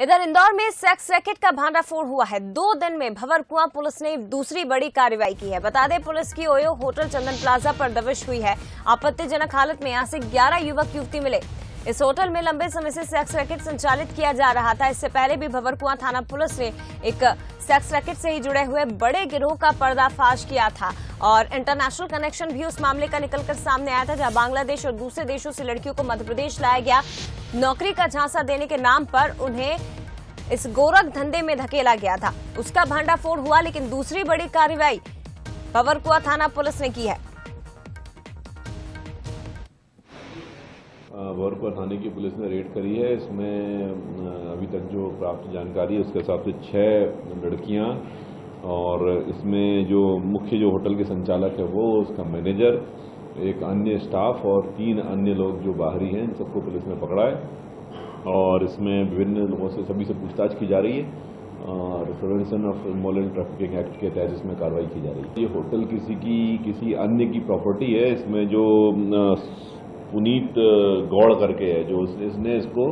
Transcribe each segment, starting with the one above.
इधर इंदौर में sex racket का भांडाफोड़ हुआ है। 2 दिन में भंवरकुआं पुलिस ने दूसरी बड़ी कार्रवाई की है। बता दें, पुलिस की ओयो होटल चंदन प्लाजा पर दबिश हुई है। आपत्तिजनक हालत में यहां से 11 युवक युवती मिले। इस होटल में लंबे समय से सेक्स रैकेट संचालित किया जा रहा था। इससे पहले भी भंवरकुआं थाना पुलिस ने एक सेक्स रैकेट से ही जुड़े हुए बड़े गिरोह का पर्दाफाश किया था और इंटरनेशनल कनेक्शन भी उस मामले का निकलकर सामने आया था, जहां बांग्लादेश और दूसरे देशों से लड़कियों को मध्य प्रदेश लाया गया। नौकरी का झांसा देने के नाम पर उन्हें इस गोरख धंधे में धकेला गया था। उसका भांडाफोड़ हुआ, लेकिन दूसरी बड़ी कार्रवाई भंवरकुआं थाना पुलिस ने की है। भंवरकुआं थाने की पुलिस ने रेड करी है। इसमें अभी तक जो प्राप्त जानकारी है उसके हिसाब से 6 लड़कियां और इसमें जो मुख्य जो होटल के संचालक है वो, उसका मैनेजर, एक अन्य स्टाफ और 3 अन्य लोग जो बाहरी हैं, इन सबको पुलिस ने पकड़ा है और इसमें विभिन्न लोगों से सभी से पूछताछ की जा रही है और prevention of immoral trafficking act के तहत इसमें कार्रवाई की जा रही है। ये होटल किसी अन्य की प्रॉपर्टी है। इसमें जो पुनीत गौड़ करके है, जो इसने इसको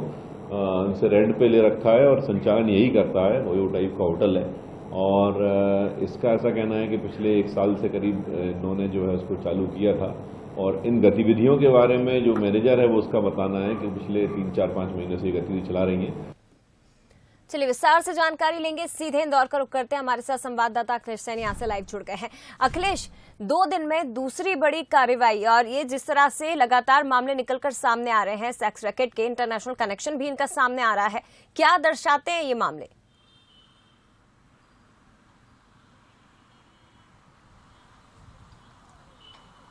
इनसे रेंट पे ले रखा है और संचालन यही करता है। ओयो टाइप का होटल है और इसका ऐसा कहना है कि पिछले 1 साल से करीब इन्होंने जो है उसको चालू किया था और इन गतिविधियों के बारे में जो मैनेजर है वो उसका बताना है कि पिछले 3-4-5 महीने से ये गतिविधि चला रही हैं। चलिए विस्तार से जानकारी लेंगे, सीधे इंदौर का रुख करते हैं। हमारे साथ संवाददाता अखिलेश सैनी यहाँ से लाइव जुड़ गए हैं। अखिलेश, 2 दिन में दूसरी बड़ी कार्रवाई और ये जिस तरह से लगातार मामले निकलकर सामने आ रहे हैं, सेक्स रैकेट के इंटरनेशनल कनेक्शन भी इनका सामने आ रहा है, क्या दर्शाते हैं ये मामले?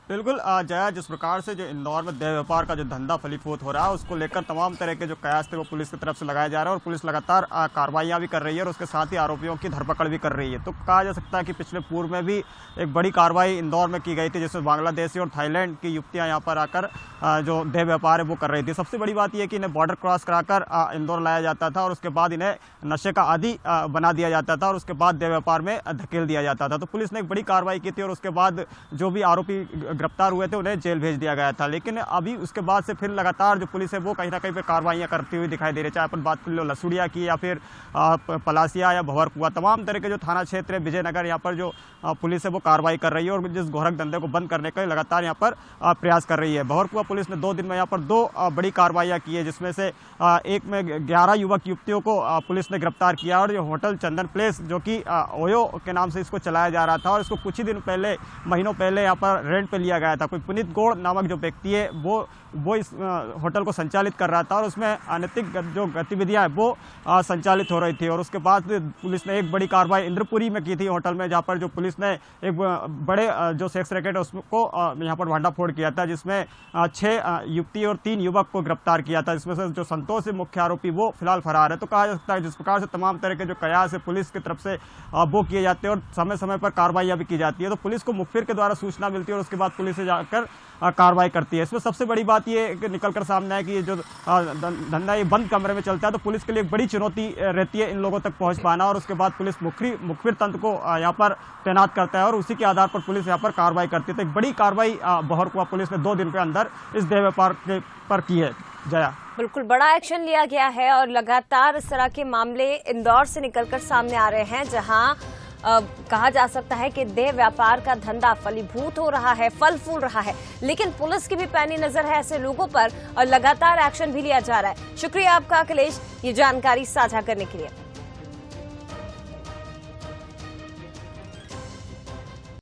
बिल्कुल जया, जिस प्रकार से जो इंदौर में देह व्यापार का जो धंधा फलीफूट हो रहा है उसको लेकर तमाम तरह के जो कयास थे वो पुलिस की तरफ से लगाया जा रहा है और पुलिस लगातार कार्रवाइयां भी कर रही है और उसके साथ ही आरोपियों की धरपकड़ भी कर रही है। तो कहा जा सकता है कि पिछले पूर्व में भी एक बड़ी कार्रवाई इंदौर में की गई थी, जिसमें बांग्लादेशी और थाईलैंड की युवतियाँ यहाँ पर आकर जो देह व्यापार है वो कर रही थी। सबसे बड़ी बात यह कि इन्हें बॉर्डर क्रॉस कराकर इंदौर लाया जाता था और उसके बाद इन्हें नशे का आदी बना दिया जाता था और उसके बाद देह व्यापार में धकेल दिया जाता था। तो पुलिस ने एक बड़ी कार्रवाई की थी और उसके बाद जो भी आरोपी गिरफ्तार हुए थे उन्हें जेल भेज दिया गया था। लेकिन अभी उसके बाद से फिर लगातार जो पुलिस है वो कहीं ना कहीं पे कार्रवाइयां करती हुई दिखाई दे रही है। चाहे अपन बात कर लो लसुड़िया की या फिर पलासिया या भंवरकुआं, तमाम तरह के जो थाना क्षेत्र है विजयनगर, यहाँ पर जो पुलिस है वो कार्रवाई कर रही है और जिस गोरख धंधे को बंद करने का लगातार यहाँ पर प्रयास कर रही है। भंवरकुआं पुलिस ने 2 दिन में यहाँ पर 2 बड़ी कार्रवाइयां की है, जिसमें से एक में 11 युवक युवतियों को पुलिस ने गिरफ्तार किया और जो होटल चंदन प्लेस जो कि ओयो के नाम से इसको चलाया जा रहा था और इसको कुछ ही दिन पहले, महीनों पहले यहाँ पर रेंट पे लिया गया था। कोई पुनीत गौड़ नामक जो व्यक्ति है वो इस होटल को संचालित कर रहा था और उसमें अनैतिक जो गतिविधियां हैं वो संचालित हो रही थी। और उसके बाद पुलिस ने एक बड़ी कार्रवाई इंद्रपुरी में की थी होटल में, जहां पर जो पुलिस ने एक बड़े जो सेक्स रैकेट है उसको यहां पर भांडाफोड़ किया था, जिसमें 6 युवती और 3 युवक को गिरफ्तार किया था। इसमें से जो संतोष है मुख्य आरोपी वो फिलहाल फरार है। तो कहा जा सकता है जिस प्रकार से तमाम तरह के जो कयास है पुलिस की तरफ से वो किए जाते हैं और समय समय पर कार्रवाइयां भी की जाती है। तो पुलिस को मुखबिर के द्वारा सूचना मिलती है और उसके बाद पुलिस से जाकर कार्रवाई करती है। इसमें सबसे बड़ी बात ये निकलकर सामने है कि ये जो धंधा ये बंद कमरे में चलता है, तो पुलिस के लिए एक बड़ी चुनौती रहती है इन लोगों तक पहुंच पाना और उसके बाद पुलिस मुखबिर तंत्र को यहाँ पर तैनात करता है और उसी के आधार पर पुलिस यहाँ पर कार्रवाई करती है। तो एक बड़ी कार्रवाई भंवरकुआं पुलिस ने 2 दिन के अंदर इस देह व्यापार पर की है। जया, बिल्कुल बड़ा एक्शन लिया गया है और लगातार इस तरह के मामले इंदौर से निकलकर सामने आ रहे हैं, जहां कहा जा सकता है कि देह व्यापार का धंधा फलीभूत हो रहा है, फल फूल रहा है, लेकिन पुलिस की भी पैनी नजर है ऐसे लोगों पर और लगातार एक्शन भी लिया जा रहा है। शुक्रिया आपका अखिलेश, ये जानकारी साझा करने के लिए।